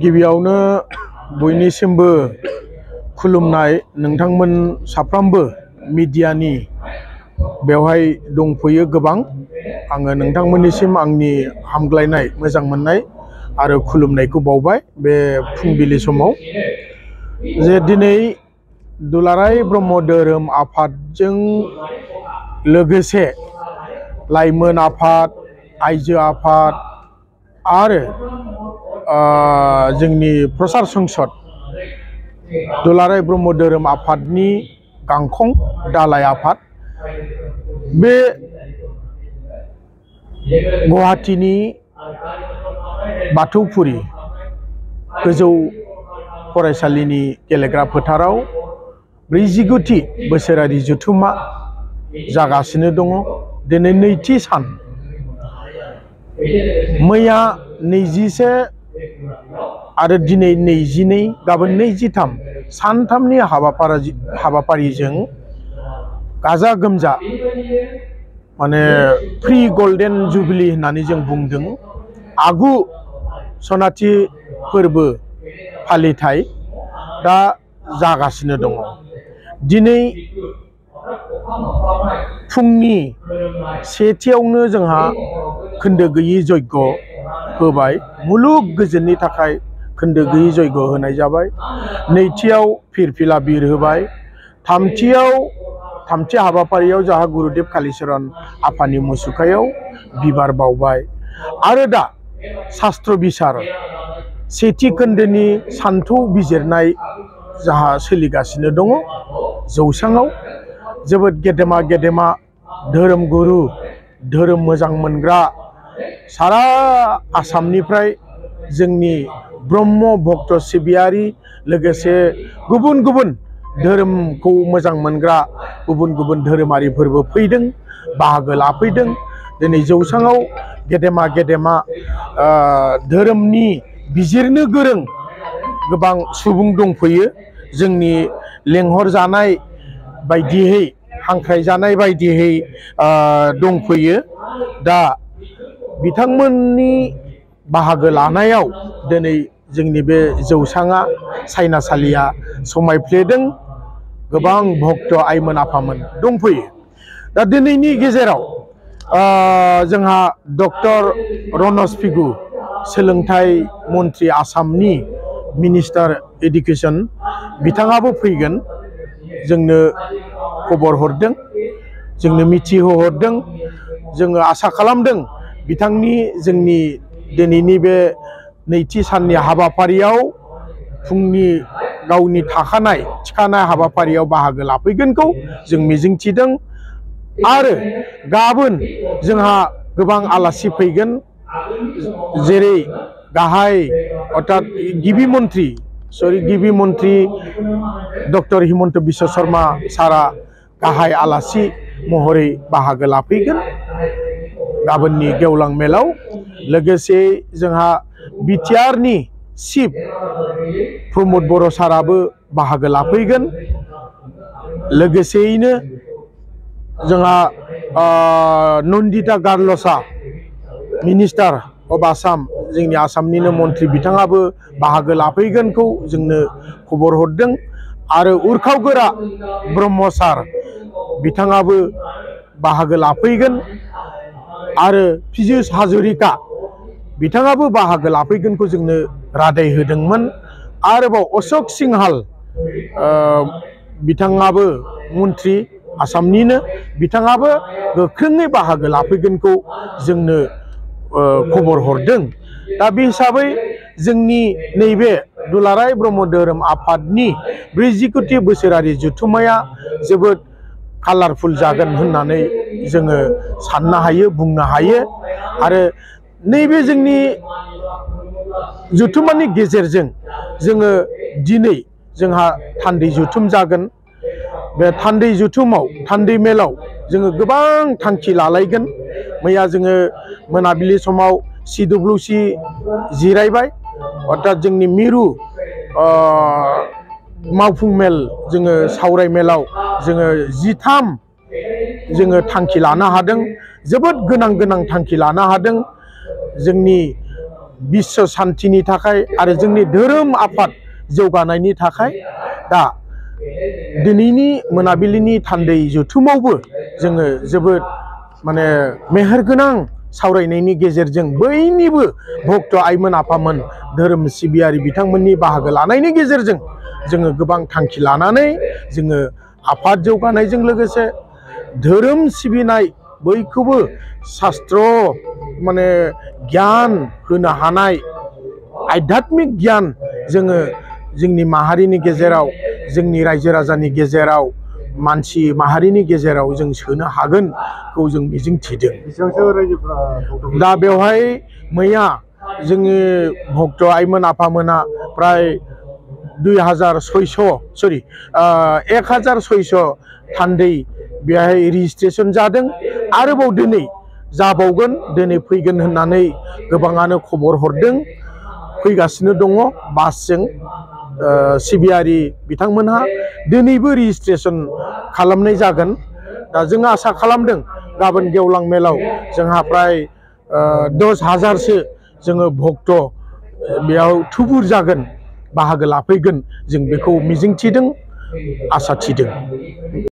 गिबियावनो बयनिसिमबो खुलुमनाय नोंथांमोन साफ्रोमबो मिडियानि बेवहाय दंफैयो गोबां आङो नोंथांमोननिसिम आंनि हामग्लायनाय मोजां मोननाय आरो खुलुमनायखौ बावबाय बे फुंबिलि समाव जे दिनै दुलाराय ब्रह्म धोरोम आफादजों लोगोसे लाइमोन आफाद आइजो आफाद आरो जोंनि प्रसार संसद दुलाराय ब्रह्म धोरोम आफादनि गांखं दालाय आफाद बे गुवाहाटीनि बाथौफुरि गोजौ फरायसालिनि गेलेग्रा फोथाराव 49थि बोसोरारि जथुम्मा जागासिनो दङ। दिनै नैथि सान मैया 21 आरो दिनै 22 गाबोन 23 सानथामनि हाबाफारिजों गाजा गोमजा माने प्रि गल्डेन जुबिली होननानै जों बुंदों आगु सनाथि फोरबो फालिथाय दा जागासिनो दङ। दिनै फुंनि सेथियावनो जोंहा खोन्दो गैयि जयग होबाय मुलुग गोजोननि थाखाय खोन्दो गैयि जयग होनाय जाबाय। नैथियाव फिरफिला बिर होबाय। थामथि हाबाफारियाव जोंहा गुरुदेव कालीचरण आफानि मुसुखायाव बिबार बावबाय आरो दा शास्त्र बिसार सेथि खोन्दोनि सान्थौ बिजिरनाय जाहा सोलिगासिनो दङ। जौसाङाव जोबोद गेदेमा धोरोम गुरु धोरोम मोजां मोनग्रा सारा आसामनिफ्राय जोंनि ब्रह्म भक्त सिबियारि लोगोसे गुबुन गुबुन धोरोमखौ मोजां मोनग्रा गुबुन गुबुन धोरोमारिफोरबो फैदों बाहागो लाफैदों। दिनै जौसाङाव गेदेमा धोरोमनि बिजिरनो गोरों गोबां सुबुं दंफैयो। जोंनि लेंहरजानाय बायदियै हांख्रायजानाय बायदियै दंफैयो। दा बिथांमोननि बाहागो लानायाव दिनै जोंनि बे जौसाङा सायनासालिया समायफ्लेदों। गोबां भक्त आइमोन आफामोन दंफैयो। दा दिनैनि गेजेराव जोंहा डक्टर रनज पेगु सोलोंथाइ मन्त्रि आसामनि मिनिस्टार एडुकेशन बिथाङाबो फैगोन जोंनो खबर हरदों जोंनो मिथिहोहरदों। जोङो आसा खालामदों बिथांनि जोंनि दिनैनि बे नैथि साननि हाबाफारियाव फुंनि गावनि थिखानाय हाबाफारियाव बाहागो लाफैगोनखौ जों मिजिंथिदों। आरो गाबोन जोंहा गोबां आलासि फैगोन जेरै गाहाय अर्थात गिबि मन्त्रि डक्टर हिमन्त बिश्व शर्मा सारा गाहाय आलासि महरै बाहागो लाफैगोन गाबोननि गेवलां मेलाव। लोगोसे जोंहा बिटिआरनि चिफ प्रमद बर' साराबो बाहागो लाफैगोन। लोगोसेयैनो जोंहा नन्दिता गारलसा मिनिस्टार अफ आसाम जोंनि आसामनिनो मन्त्रि बिथाङाबो बाहागो लाफैगोनखौ जोंनो खबर हरदों। आरो उर्खावगोरा ब्रह्म सार बिथाङाबो बाहागो लाफैगोन। आरो पियुष हाजरिका बिथाङाबो बाहागो लाफैगोनखौ जोंनो रादाय होदोंमोन। आरोबाव अशोक सिंहाल बिथाङाबो मन्त्रि आसामनिनो बिथाङाबो गोख्रोङै बाहागो लाफैगोनखौ जोंनो खबर हरदों। दा बे हिसाबै जोंनि नैबे दुलाराय ब्रह्म धोरोम आफादनि 49थि बोसोरारि जथुम्माया जोबोद कालारफुल जागोन होननानै जोङो साननो हायो बुंनो हायो। आरो नैबे जोंनि जुथुमानि गेजेरजों जोङो दिनै जोंहा थान्दै जुथुम जागोन। बे थान्दै जुथुमाव थान्दै मेलाव जोङो गोबां थांखि लालायगोन। मैया जोङो मोनाबिलि समाव CWC जिरायबाय, अर्थात जोंनि मिरु मावफुं मेल जोङो सावराय मेलाव जोङो 13 जोङो थांखि लानो हादों। जोबोद गोनां गोनां थांखि लानो हादों जोंनि बिश्व शान्तिनि थाखाय आरो जोंनि धोरोम आफाद जौगानायनि थाखाय। दा दिनैनि मोनाबिलिनि थान्दै जुथुमावबो जोङो जोबोद माने मेहेरगोनां सावरायनायनि गेजेरजों बयनिबो भक्त आइमोन आफामोन धोरोम सिबियारि बिथांमोननि बाहागो लानायनि गेजेरजों जोङो गोबां थांखि लानानै जोङो आफाद जौगानायजों लोगोसे धोरोम सिबिनाय बयखौबो शास्त्र माने गियान होनो हानाय आध्यात्मिक गियान जोङो जोंनि माहारिनि गेजेराव, जोंनि रायजो राजानि गेजेराव, मानसि माहारिनि गेजेराव जों सोनो हागोनखौ जों मिजिं थिदों। दा बेवहाय मैया जोंनि भक्त आइमोन आफामोना प्राय 1600 थान्दै बेहाय रेजिस्ट्रेसन जादों। आरोबाव दिनै जाबावगोन, दिनै फैगोन होननानै गोबाङानो खबर हरदों। फैगासिनो दङ बासजों। सिबियारि बिथांमोनहा दिनैबो रेजिस्ट्रेसन खालामनाय जागोन। दा जों आसा खालामदों गाबोन गेवलां मेलाव जोंहा प्राय 10,000सो जोङो भक्त बेयाव थुबुर जागोन, बाहागो लाफैगोन। जों बेखौ मिजिं थिदों, आसा थिदों।